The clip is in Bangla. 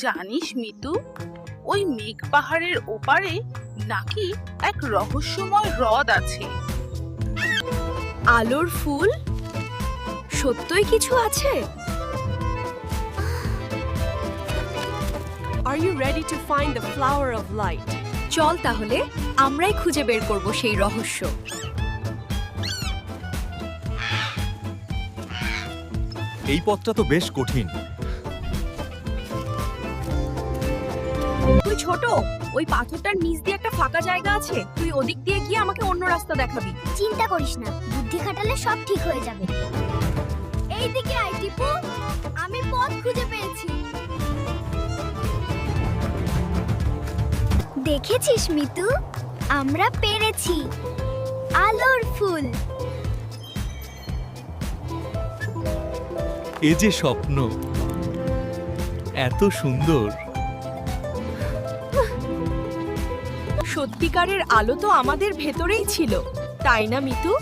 জানিস মিতু, ওই মেঘ পাহাড়ের ওপারে নাকি এক রহস্যময় হ্রদ আছে। আলোর ফুল? সত্যই কিছু আছে? Are you ready to find the flower of light? চল তাহলে আমরাই খুঁজে বের করব সেই রহস্য। এই পথটা তো বেশ কঠিন। তুই ছোট, ওই পাথরটার নিচ দিয়ে একটা ফাঁকা জায়গা আছে, তুই ওদিক দিয়ে গিয়ে আমাকে অন্য রাস্তা দেখাবি। চিন্তা করিস না, বুদ্ধি খাটালে সব ঠিক হয়ে যাবে। এইদিকে আয় টিপু, আমি পথ খুঁজে পেয়েছি। দেখেছিস মিতু, আমরা পেরেছি। আলোর ফুল। এ যে স্বপ্ন, এত সুন্দর। সত্যিকারের আলো তো আমাদের ভেতরেই ছিল, তাই না মিতু?